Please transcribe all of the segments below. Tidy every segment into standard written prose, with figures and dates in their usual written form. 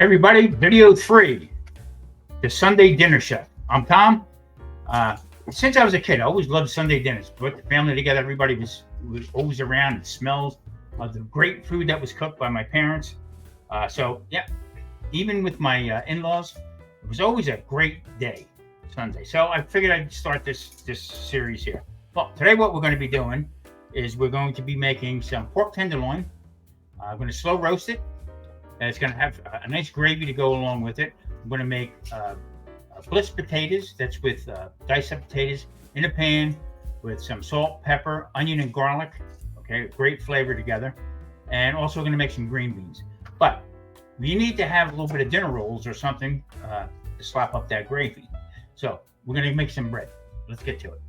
Everybody, video 3, the Sunday dinner chef. I'm Tom. Since I was a kid, I always loved Sunday dinners. Put the family together, everybody was always around. The smells of the great food that was cooked by my parents. So yeah, even with my in-laws, it was always a great day, Sunday. So I figured I'd start this series here. Well, today what we're going to be doing is we're going to be making some pork tenderloin. I'm going to slow roast it. And it's going to have a nice gravy to go along with it. I'm going to make bliss potatoes. That's with diced up potatoes in a pan with some salt, pepper, onion, and garlic. Okay, great flavor together. And also going to make some green beans. But you need to have a little bit of dinner rolls or something to slap up that gravy. So we're going to make some bread. Let's get to it.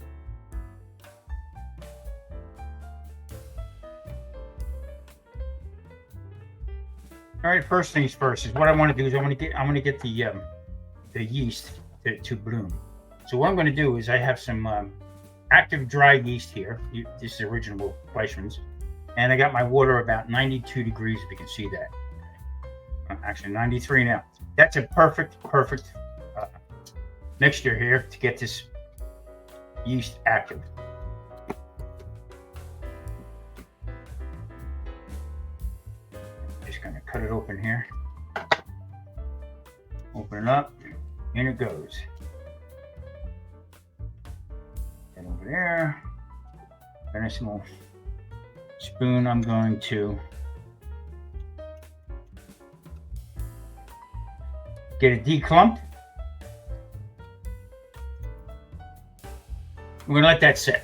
All right, first things first is what I want to do is I want to get the yeast to bloom. So what I'm going to do is I have some active dry yeast here. This is original Fleischmann's, and I got my water about 92 degrees. If you can see that, actually 93 now. That's a perfect mixture here to get this yeast active. Going to cut it open here. Open it up. In it goes. And over there. Then a small spoon. I'm going to get it declumped. We're going to let that sit.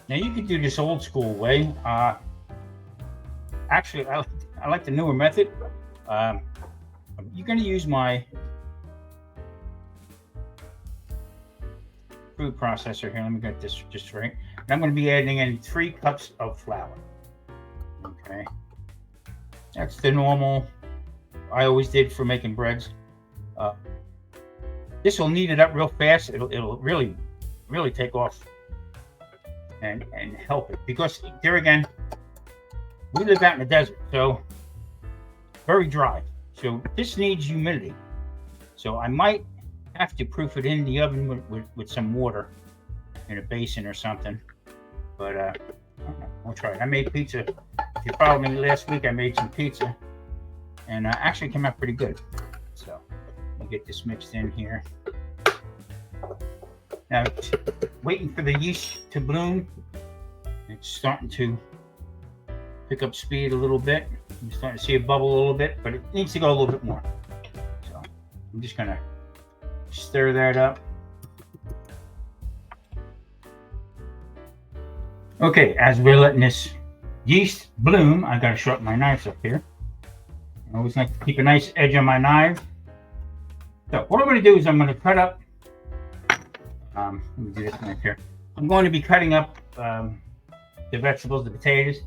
Now you can do this old school way. Actually, I like the newer method. You're going to use my food processor here. Let me get this just right. And I'm going to be adding in 3 cups of flour. Okay, that's the normal. I always did for making breads. This will knead it up real fast. It'll really take off. And help it, because there again, we live out in the desert, so very dry. So this needs humidity. So I might have to proof it in the oven with some water in a basin or something. But we'll try it. I made pizza. If you followed me last week, I made some pizza, and actually came out pretty good. So let me get this mixed in here. Now, waiting for the yeast to bloom. It's starting to pick up speed a little bit. I'm starting to see it bubble a little bit, but it needs to go a little bit more. So I'm just going to stir that up. Okay, as we're letting this yeast bloom, I got to sharpen my knives up here. I always like to keep a nice edge on my knife. So what I'm going to do is I'm going to cut up. Let me do this right here. I'm going to be cutting up the vegetables, the potatoes,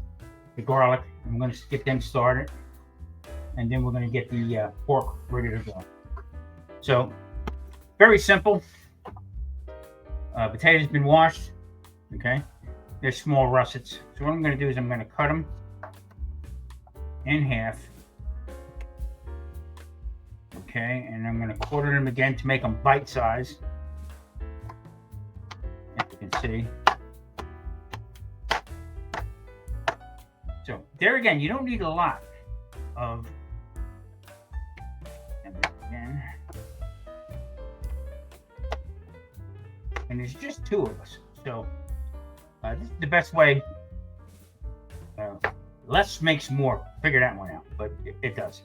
the garlic. I'm going to get them started, and then we're going to get the pork ready to go. So, very simple. Potatoes been washed. Okay, they're small russets. So what I'm going to do is I'm going to cut them in half. Okay, and I'm going to quarter them again to make them bite size. Can see. So there again, you don't need a lot of. Again, and there's just 2 of us, so this is the best way. Less makes more. Figure that one out, but it does.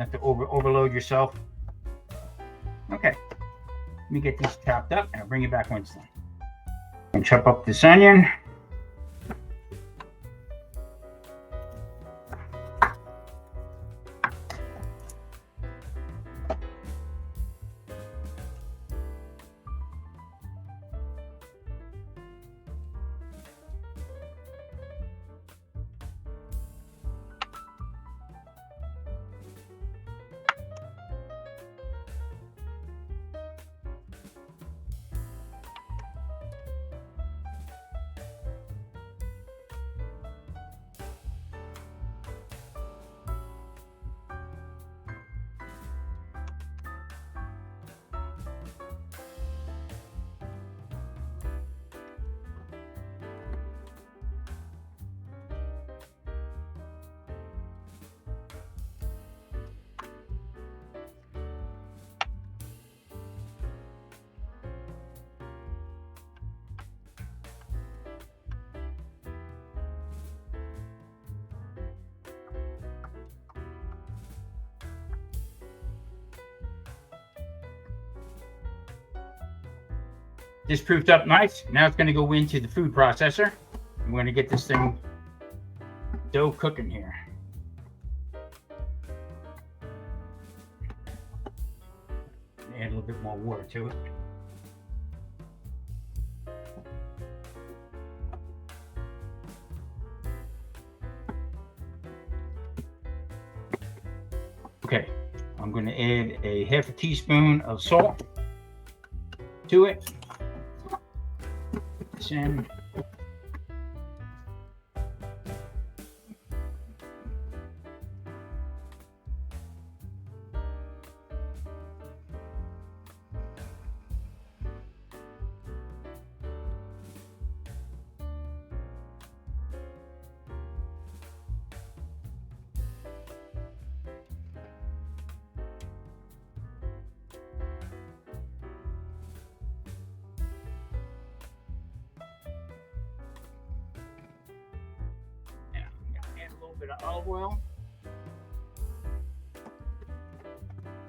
Have to overload yourself. Okay. Let me get these chopped up, and I'll bring you back when it's done. And chop up this onion. This proofed up nice. Now it's going to go into the food processor. I'm going to get this thing dough cooking here. Add a little bit more water to it. Okay, I'm going to add a half a teaspoon of salt to it. Put this in. Bit of olive oil,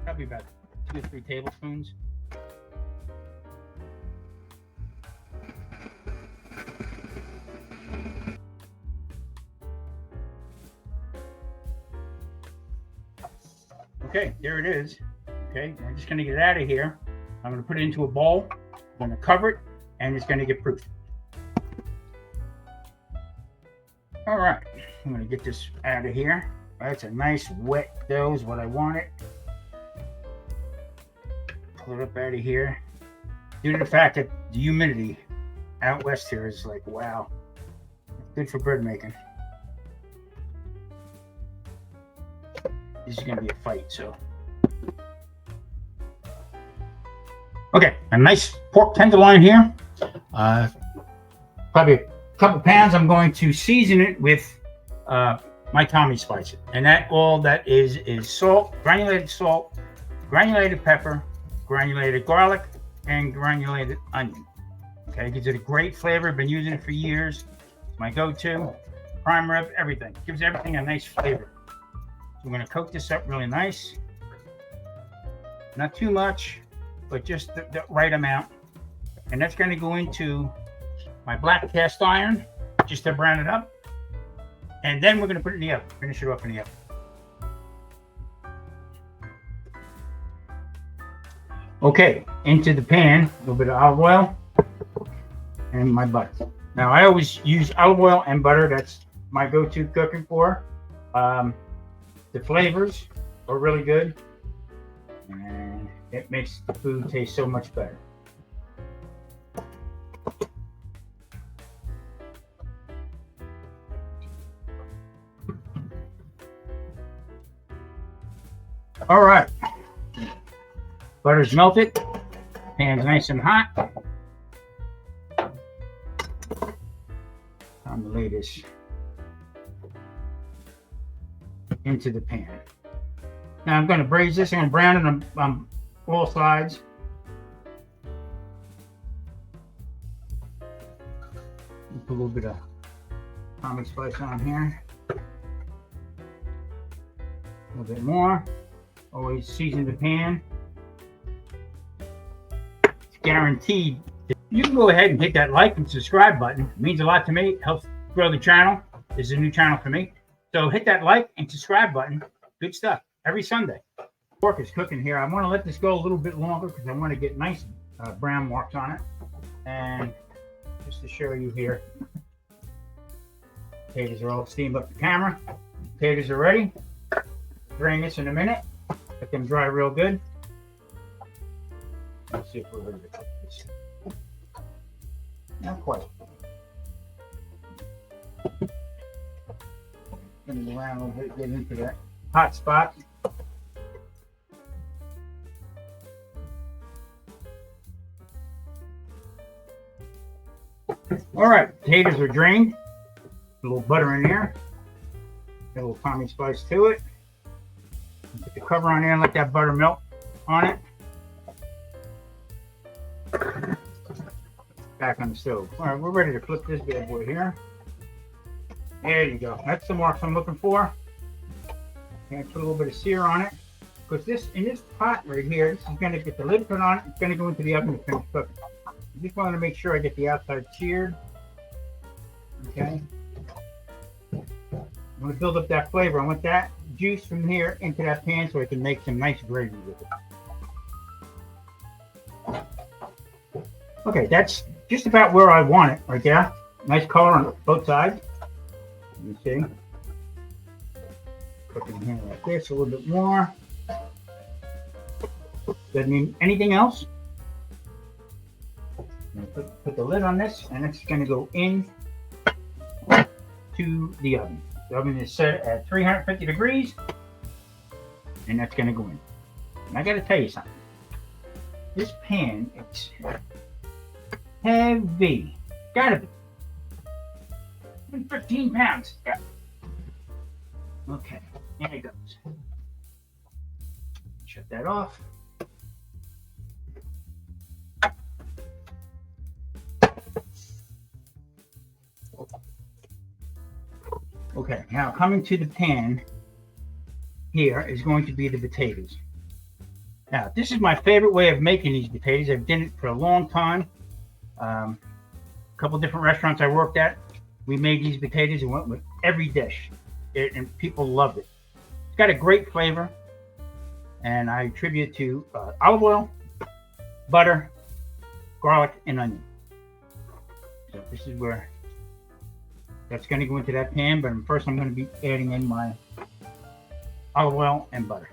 probably about 2 or 3 tablespoons. Okay, there it is. Okay, I'm just going to get it out of here. I'm going to put it into a bowl. I'm going to cover it, and it's going to get proofed. All right. I'm going to get this out of here. That's a nice wet dough is what I want it. Pull it up out of here. Due to the fact that the humidity out west here is like, wow. Good for bread making. This is going to be a fight, so. Okay, a nice pork tenderloin here. Probably a couple pounds. I'm going to season it with my Tommy spice, and all that is salt, granulated pepper, granulated garlic, and granulated onion. Okay, gives it a great flavor. I've been using it for years. It's my go-to. Prime rib, everything. Gives everything a nice flavor. So I'm going to cook this up really nice. Not too much, but just the right amount. And that's going to go into my black cast iron, just to brown it up. And then we're going to put it in the oven, finish it off in the oven. Okay, into the pan, a little bit of olive oil and my butter. Now, I always use olive oil and butter. That's my go-to cooking for. The flavors are really good, and it makes the food taste so much better. All right, butter's melted, pan's nice and hot. Time to lay this into the pan. Now I'm going to braise this. I'm going to brown it on all sides. Put a little bit of Tommy spice on here. A little bit more. Always season the pan. It's guaranteed. You can go ahead and hit that like and subscribe button. It means a lot to me. It helps grow the channel. This is a new channel for me. So hit that like and subscribe button. Good stuff. Every Sunday. Pork is cooking here. I want to let this go a little bit longer because I want to get nice brown marks on it. And just to show you here, potatoes are all steamed up the camera. Potatoes are ready. Drain this in a minute. Let them dry real good. Let's see if we're ready to cook this. Not quite. Spin it around a little bit, get into that hot spot. All right, potatoes are drained. A little butter in there. Got a little Tommy spice to it. Put the cover on there and let that butter melt on it. Back on the stove. All right, we're ready to flip this bad boy here. There you go. That's the marks I'm looking for. And put a little bit of sear on it. Because in this pot right here, this is going to get the lid put on it. It's going to go into the oven to finish cooking. just wanted to make sure I get the outside seared. Okay. I'm going to build up that flavor. I want that juice from here into that pan so I can make some nice gravy with it. Okay, that's just about where I want it right there. Nice color on both sides. You see? Cooking here like this a little bit more. Doesn't need anything else. Put the lid on this, and it's going to go in to the oven. The oven is set at 350 degrees, and that's going to go in. And I got to tell you something. This pan, it's heavy. Gotta be. 15 pounds. Yeah. Okay, there it goes. Shut that off. Okay, now coming to the pan here is going to be the potatoes. Now, this is my favorite way of making these potatoes. I've done it for a long time. A couple different restaurants I worked at, we made these potatoes and went with every dish, and people loved it. It's got a great flavor, and I attribute it to olive oil, butter, garlic, and onion. So this is where that's going to go into that pan, but first I'm going to be adding in my olive oil and butter.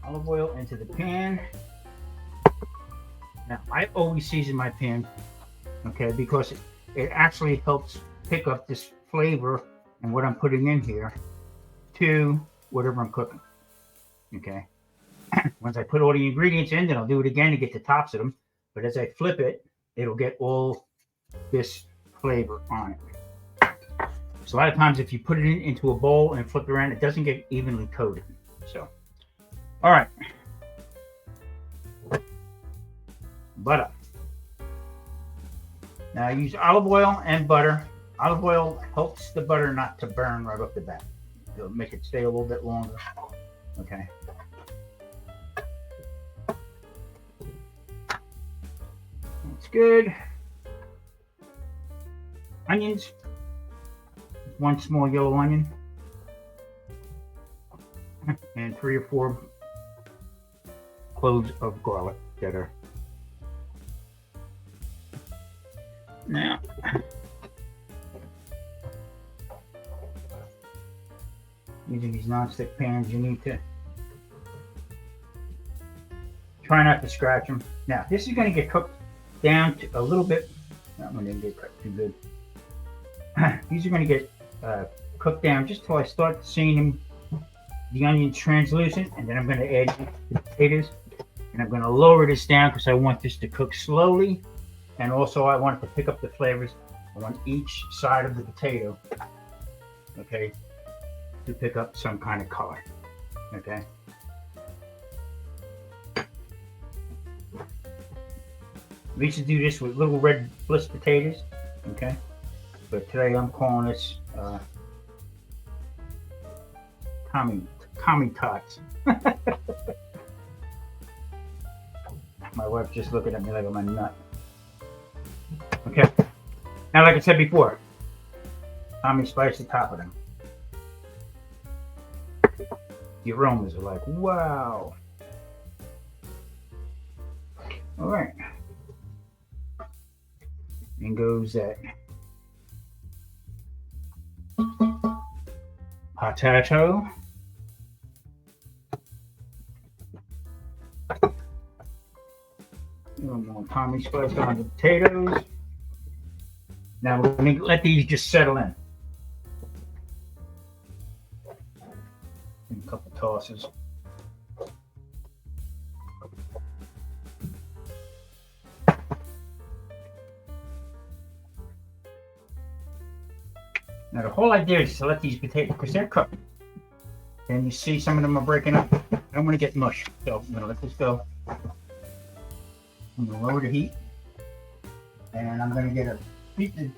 Olive oil into the pan. Now, I always season my pan, okay, because it actually helps pick up this flavor and what I'm putting in here to whatever I'm cooking, okay. Once I put all the ingredients in, then I'll do it again to get the tops of them. But as I flip it, it'll get all this flavor on it. So a lot of times if you put it into a bowl and flip it around, it doesn't get evenly coated. So, all right. Butter. Now I use olive oil and butter. Olive oil helps the butter not to burn right off the bat. It'll make it stay a little bit longer. Okay. That's good. Onions. 1 small yellow onion. And 3 or 4 cloves of garlic that are now using these non-stick pans, you need to try not to scratch them. Now this is going to get cooked down to a little bit. That one didn't get cooked too good. These are going to get cooked down just till I start seeing them, the onions translucent, and then I'm going to add the potatoes, and I'm going to lower this down because I want this to cook slowly, and also I want it to pick up the flavors on each side of the potato, okay, to pick up some kind of color, okay. We used to do this with little red bliss potatoes, okay, but today I'm calling this Tommy Tots. My wife's just looking at me like I'm a nut. Okay. Now, like I said before, Tommy spice the top of them. The aromas are like, wow. All right. And goes that potato. Tommy spice on the potatoes. Now we're going to let these just settle in. A couple tosses. Now the whole idea is to let these potatoes, because they're cooked, and you see some of them are breaking up. I don't want to get mush, so I'm going to let this go. I'm going to lower the heat, and I'm going to get a pizza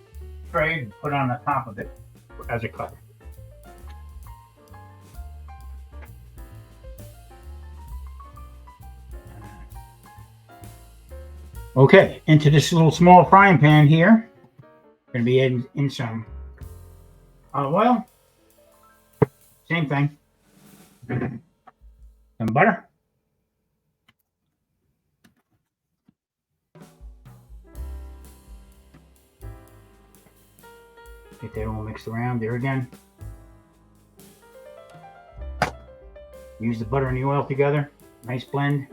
tray and put on the top of it as a cover. Okay, into this little small frying pan here, going to be adding in some olive oil. Same thing. Some butter. Get that all mixed around there again. Use the butter and the oil together. Nice blend.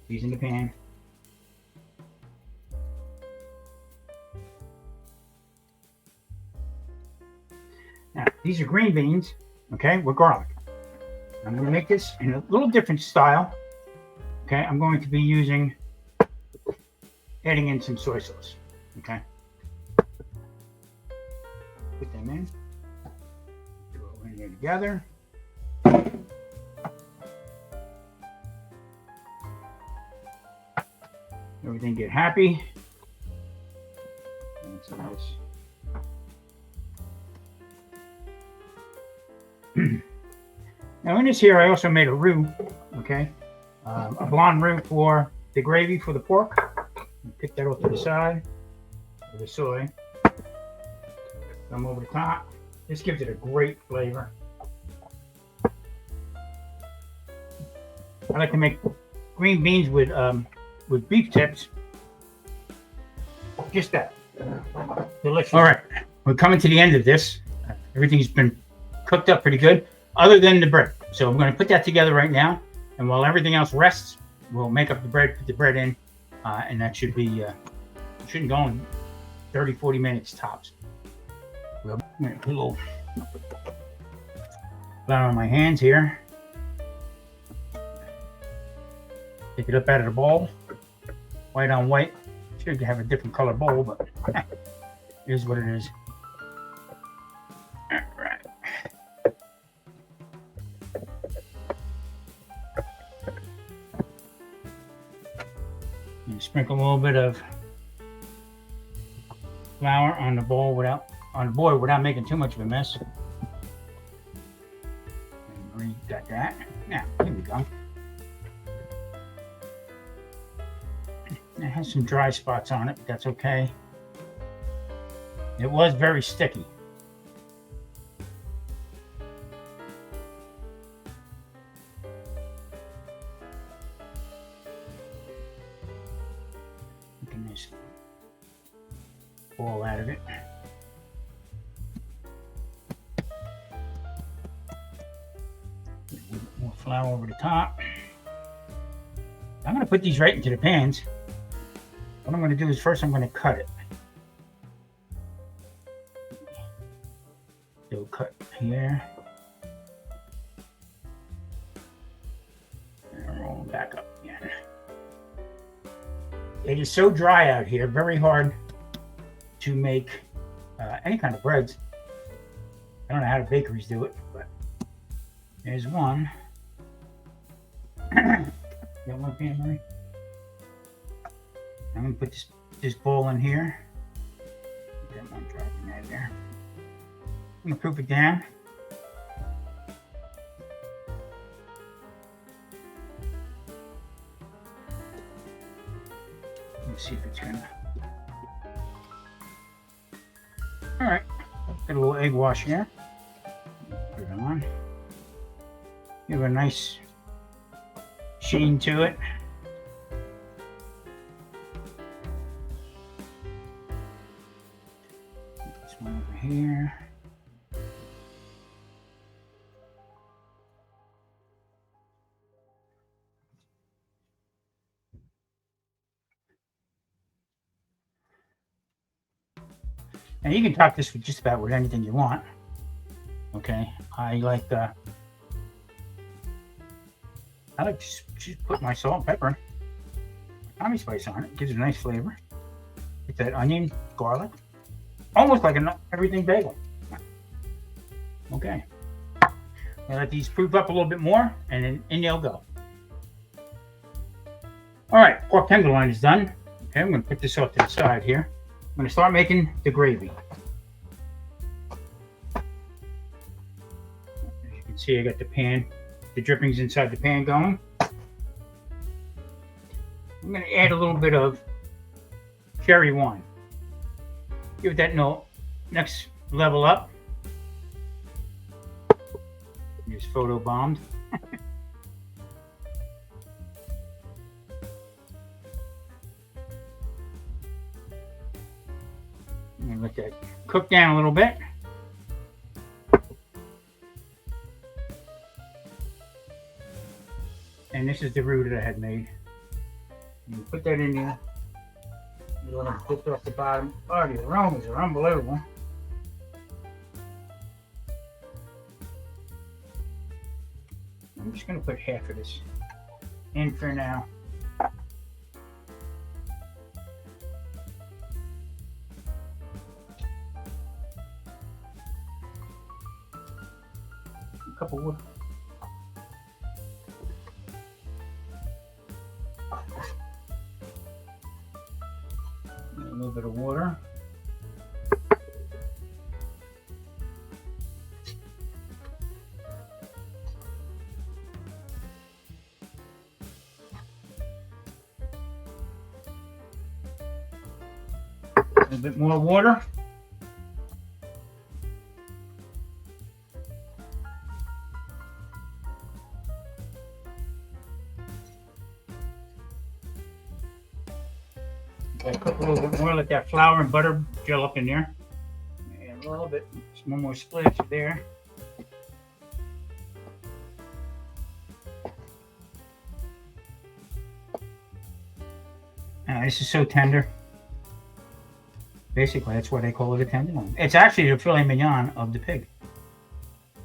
Season the pan. Now, these are green beans, okay, with garlic. I'm going to make this in a little different style. Okay, I'm going to be adding in some soy sauce. Okay. Put them in. Throw it in here together. Everything get happy. And some of this. Now in this here, I also made a roux, okay, a blonde roux for the gravy for the pork. Pick that off to the side with the soy. Come over the top. This gives it a great flavor. I like to make green beans with beef tips. Just that. Delicious. All right, we're coming to the end of this. Everything's been cooked up pretty good, other than the bread. So I'm going to put that together right now, and while everything else rests, we'll make up the bread, put the bread in, and that should be, shouldn't go in 30, 40 minutes tops. We'll put a little flour on my hands here. Take it up out of the bowl. White on white. Should have a different color bowl, but it is what it is. All right. And sprinkle a little bit of flour on the bowl without making too much of a mess. And got that. Now, here we go. It has some dry spots on it, but that's okay. It was very sticky. You can just ball out of it. A little bit more flour over the top. I'm going to put these right into the pans. What I'm going to do is first I'm going to cut it. So cut here. And roll them back up again. It is so dry out here, very hard to make any kind of breads. I don't know how the bakeries do it, but there's one. Got one pan, Marie? I'm going to put this bowl in here. Get that one dropping out of there. I'm going to proof it down. Let's see if it's going to. All right. Got a little egg wash here. Put it on. Give it a nice sheen to it. One over here. Now you can top this with just about with anything you want. Okay, I like to just put my salt and pepper, Tommy spice on it. Gives it a nice flavor. Get that onion, garlic. Almost like an everything bagel. Okay. I'll let these proof up a little bit more, and then in they'll go. All right, pork tenderloin is done. Okay, I'm going to put this off to the side here. I'm going to start making the gravy. As you can see, I got the drippings inside the pan going. I'm going to add a little bit of cherry wine. Give that next level up. Just photo bombed. I'm going to let that cook down a little bit. And this is the roux that I had made. You put that in there. You let it cook off the bottom. Oh, the aromas are unbelievable. I'm just going to put half of this in for now. A couple wood. A little bit of water. A little bit more water. Okay, cook a little bit more, let that flour and butter gel up in there. And a little bit, just one more splash there. This is so tender. Basically, that's why they call it a tenderloin. It's actually the filet mignon of the pig.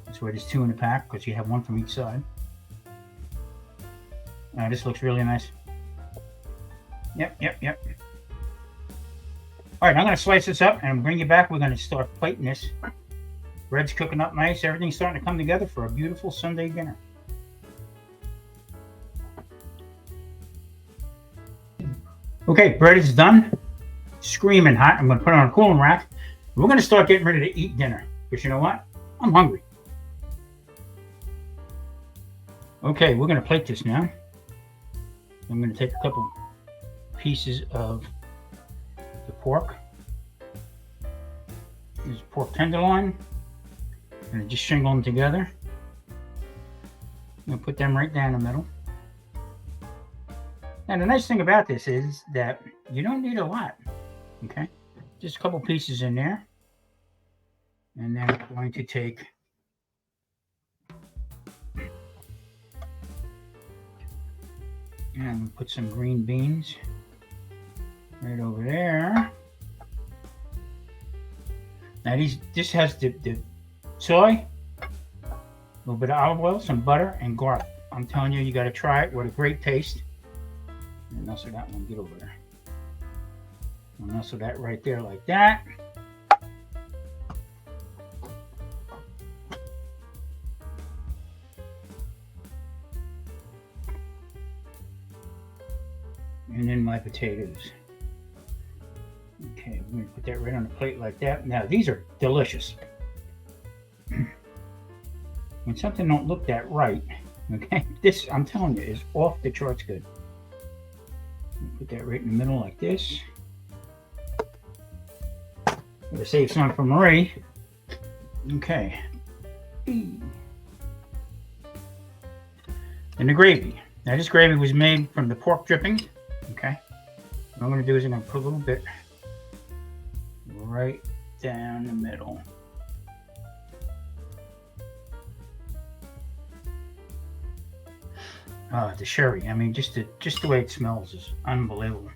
That's why there's 2 in the pack, because you have 1 from each side. This looks really nice. Yep. All right, I'm going to slice this up and bring you back. We're going to start plating this. Bread's cooking up nice. Everything's starting to come together for a beautiful Sunday dinner. Okay, bread is done. Screaming hot. I'm going to put it on a cooling rack. We're going to start getting ready to eat dinner. Because you know what? I'm hungry. Okay, we're going to plate this now. I'm going to take a couple pieces of the pork. This is pork tenderloin. I'm going to just shingle them together. I'm going to put them right down the middle. Now the nice thing about this is that you don't need a lot. Okay, just a couple pieces in there. And then I'm going to take and put some green beans right over there. Now this has the soy, a little bit of olive oil, some butter, and garlic. I'm telling you, you got to try it. What a great taste. And also that one, get over there. And also that right there like that. And then my potatoes. Okay, I'm going to put that right on the plate like that. Now, these are delicious. When something don't look that right, okay, this, I'm telling you, is off the charts good. Put that right in the middle like this. Gotta save some for Marie. Okay. And the gravy. Now, this gravy was made from the pork drippings. Okay. What I'm going to do is I'm going to put a little bit right down the middle. The sherry. I mean, just the way it smells is unbelievable.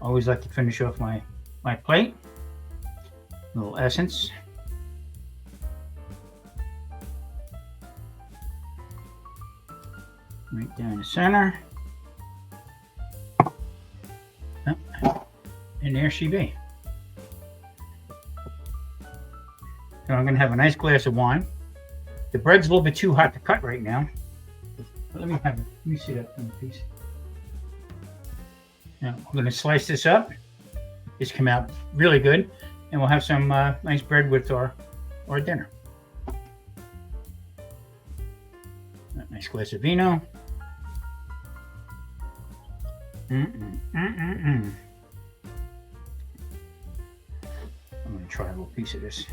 Always like to finish off my plate. A little essence. Right down the center. And there she be. So I'm going to have a nice glass of wine. The bread's a little bit too hot to cut right now. But let me see that one piece. Now I'm going to slice this up. This came out really good. And we'll have some nice bread with our dinner. A nice glass of vino. Mm-mm, mm-mm-mm. I'm going to try a little piece of this.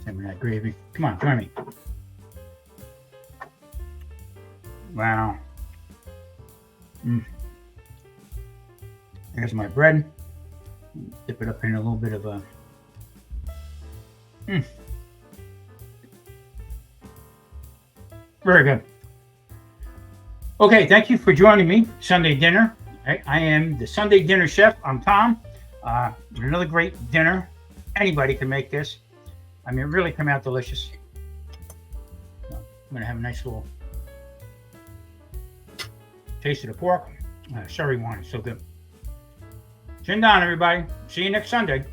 Some of that gravy. Come on, join me. Wow. There's my bread. Dip it up in a little bit of a. Very good. Okay, thank you for joining me. Sunday dinner. I am the Sunday dinner chef. I'm Tom. Another great dinner. Anybody can make this. I mean, it really come out delicious. So I'm gonna have a nice little taste of the pork. Sherry wine is so good. Chin down, everybody. See you next Sunday.